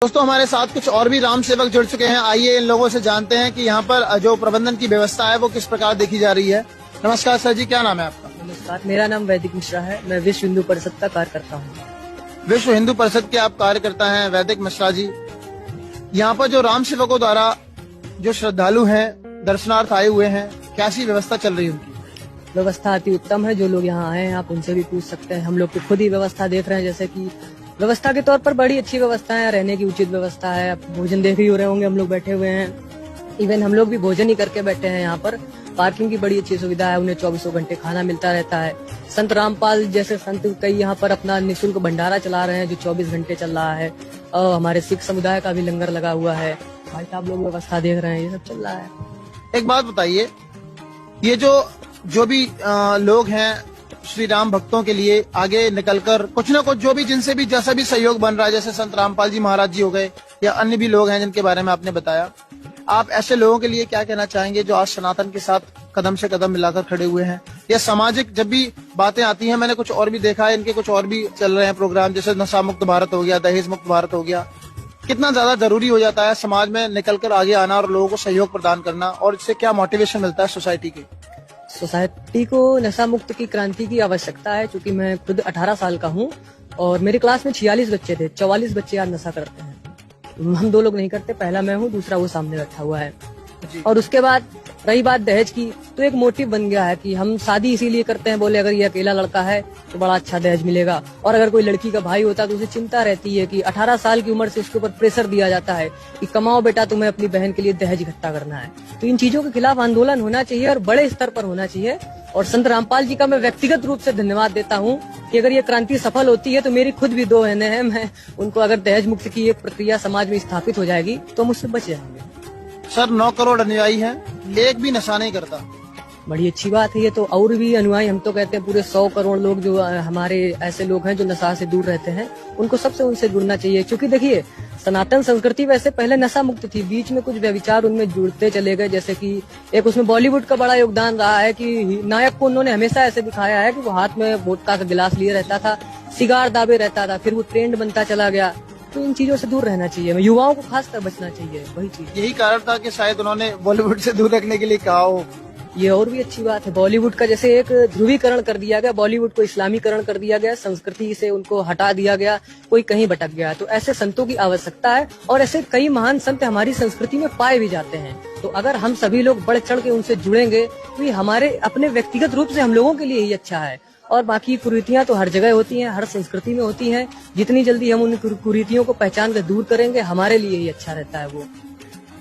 दोस्तों हमारे साथ कुछ और भी राम सेवक जुड़ चुके हैं। आइए इन लोगों से जानते हैं कि यहाँ पर जो प्रबंधन की व्यवस्था है वो किस प्रकार देखी जा रही है। नमस्कार सर जी, क्या नाम है आपका? नमस्कार, मेरा नाम वैदिक मिश्रा है। मैं विश्व हिंदू परिषद का कार्यकर्ता हूँ। विश्व हिंदू परिषद के आप कार्यकर्ता हैं वैदिक मिश्रा जी। यहाँ पर जो राम सेवकों द्वारा जो श्रद्धालु हैं दर्शनार्थ आए हुए हैं, कैसी व्यवस्था चल रही है उनकी? व्यवस्था अति उत्तम है। जो लोग यहाँ आए हैं आप उनसे भी पूछ सकते हैं। हम लोग तो खुद ही व्यवस्था देख रहे हैं, जैसे कि व्यवस्था के तौर पर बड़ी अच्छी व्यवस्था है। रहने की उचित व्यवस्था है। आप भोजन देख ही हो रहे होंगे, हम लोग बैठे हुए हैं। इवन हम लोग भी भोजन ही करके बैठे हैं यहाँ पर। पार्किंग की बड़ी अच्छी सुविधा है। उन्हें 24 घंटे खाना मिलता रहता है। संत रामपाल जैसे संत कई यहाँ पर अपना निःशुल्क भंडारा चला रहे हैं जो 24 घंटे चल रहा है। और हमारे सिख समुदाय का भी लंगर लगा हुआ है। भाई साहब लोग व्यवस्था देख रहे हैं, ये सब चल रहा है। एक बात बताइए, ये जो भी लोग हैं श्री राम भक्तों के लिए आगे निकलकर कुछ न कुछ जो भी जिनसे भी जैसा भी सहयोग बन रहा है, जैसे संत रामपाल जी महाराज जी हो गए या अन्य भी लोग हैं जिनके बारे में आपने बताया, आप ऐसे लोगों के लिए क्या कहना चाहेंगे जो आज सनातन के साथ कदम से कदम मिलाकर खड़े हुए हैं? या सामाजिक जब भी बातें आती हैं, मैंने कुछ और भी देखा है, इनके कुछ और भी चल रहे हैं प्रोग्राम, जैसे नशा मुक्त भारत हो गया, दहेज मुक्त भारत हो गया। कितना ज्यादा जरूरी हो जाता है समाज में निकलकर आगे आना और लोगों को सहयोग प्रदान करना, और इससे क्या मोटिवेशन मिलता है सोसाइटी के? सोसाइटी को नशा मुक्त की क्रांति की आवश्यकता है, क्योंकि मैं खुद 18 साल का हूँ और मेरी क्लास में 46 बच्चे थे। 44 बच्चे आज नशा करते हैं। हम 2 लोग नहीं करते, पहला मैं हूँ, दूसरा वो सामने बैठा हुआ है। और उसके बाद रही बात दहेज की, तो एक मोटिव बन गया है कि हम शादी इसीलिए करते हैं, बोले अगर ये अकेला लड़का है तो बड़ा अच्छा दहेज मिलेगा। और अगर कोई लड़की का भाई होता तो उसे चिंता रहती है कि 18 साल की उम्र से उसके ऊपर प्रेशर दिया जाता है कि कमाओ बेटा, तुम्हें अपनी बहन के लिए दहेज इकट्ठा करना है। तो इन चीजों के खिलाफ आंदोलन होना चाहिए और बड़े स्तर पर होना चाहिए। और संत रामपाल जी का मैं व्यक्तिगत रूप से धन्यवाद देता हूँ कि अगर ये क्रांति सफल होती है तो मेरी खुद भी 2 बहनें हैं। मैं उनको अगर दहेज मुक्त की एक प्रक्रिया समाज में स्थापित हो जाएगी तो हम उससे बच जाएंगे। सर 9 करोड़ अनुयायी हैं, एक भी नशा नहीं करता। बड़ी अच्छी बात है ये तो। और भी अनुयायी, हम तो कहते हैं पूरे 100 करोड़ लोग जो हमारे ऐसे लोग हैं जो नशा से दूर रहते हैं, उनको सबसे उनसे जुड़ना चाहिए। क्योंकि देखिए, सनातन संस्कृति वैसे पहले नशा मुक्त थी, बीच में कुछ व्यभिचार उनमें जुड़ते चले गए। जैसे कि एक उसमें बॉलीवुड का बड़ा योगदान रहा है कि नायक को उन्होंने हमेशा ऐसे दिखाया है कि वो हाथ में वोडका का गिलास लिए रहता था, सिगार दाबे रहता था, फिर वो ट्रेंड बनता चला गया। तो इन चीजों से दूर रहना चाहिए, युवाओं को खासकर बचना चाहिए। वही चीज, यही कारण था कि शायद उन्होंने बॉलीवुड से दूर रखने के लिए कहा हो। ये और भी अच्छी बात है। बॉलीवुड का जैसे एक ध्रुवीकरण कर दिया गया, बॉलीवुड को इस्लामीकरण कर दिया गया, संस्कृति से उनको हटा दिया गया, कोई कहीं भटक गया। तो ऐसे संतों की आवश्यकता है और ऐसे कई महान संत हमारी संस्कृति में पाए भी जाते हैं। तो अगर हम सभी लोग बढ़ चढ़ के उनसे जुड़ेंगे तो ये हमारे अपने व्यक्तिगत रूप से हम लोगों के लिए ही अच्छा है। और बाकी कुरीतियां तो हर जगह होती हैं, हर संस्कृति में होती हैं। जितनी जल्दी हम उन कुरीतियों को पहचान कर दूर करेंगे, हमारे लिए ही अच्छा रहता है वो।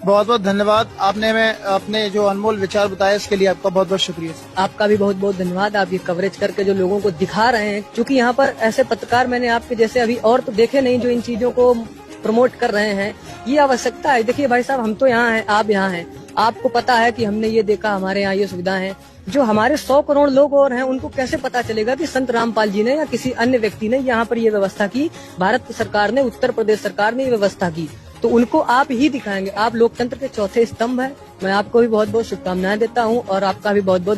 बहुत बहुत धन्यवाद, आपने हमें अपने जो अनमोल विचार बताए इसके लिए आपका बहुत बहुत शुक्रिया। आपका भी बहुत बहुत धन्यवाद। आप ये कवरेज करके जो लोगों को दिखा रहे हैं, क्योंकि यहाँ पर ऐसे पत्रकार मैंने आपके जैसे अभी और तो देखे नहीं जो इन चीजों को प्रमोट कर रहे हैं। ये आवश्यकता है। देखिए भाई साहब, हम तो यहाँ हैं, आप यहाँ हैं, आपको पता है कि हमने ये देखा, हमारे यहाँ ये सुविधा है। जो हमारे 100 करोड़ लोग और हैं, उनको कैसे पता चलेगा कि संत रामपाल जी ने या किसी अन्य व्यक्ति ने यहाँ पर ये व्यवस्था की, भारत सरकार ने, उत्तर प्रदेश सरकार ने ये व्यवस्था की। तो उनको आप ही दिखाएंगे। आप लोकतंत्र के चौथे स्तंभ है। मैं आपको भी बहुत बहुत शुभकामनाएं देता हूँ और आपका भी बहुत बहुत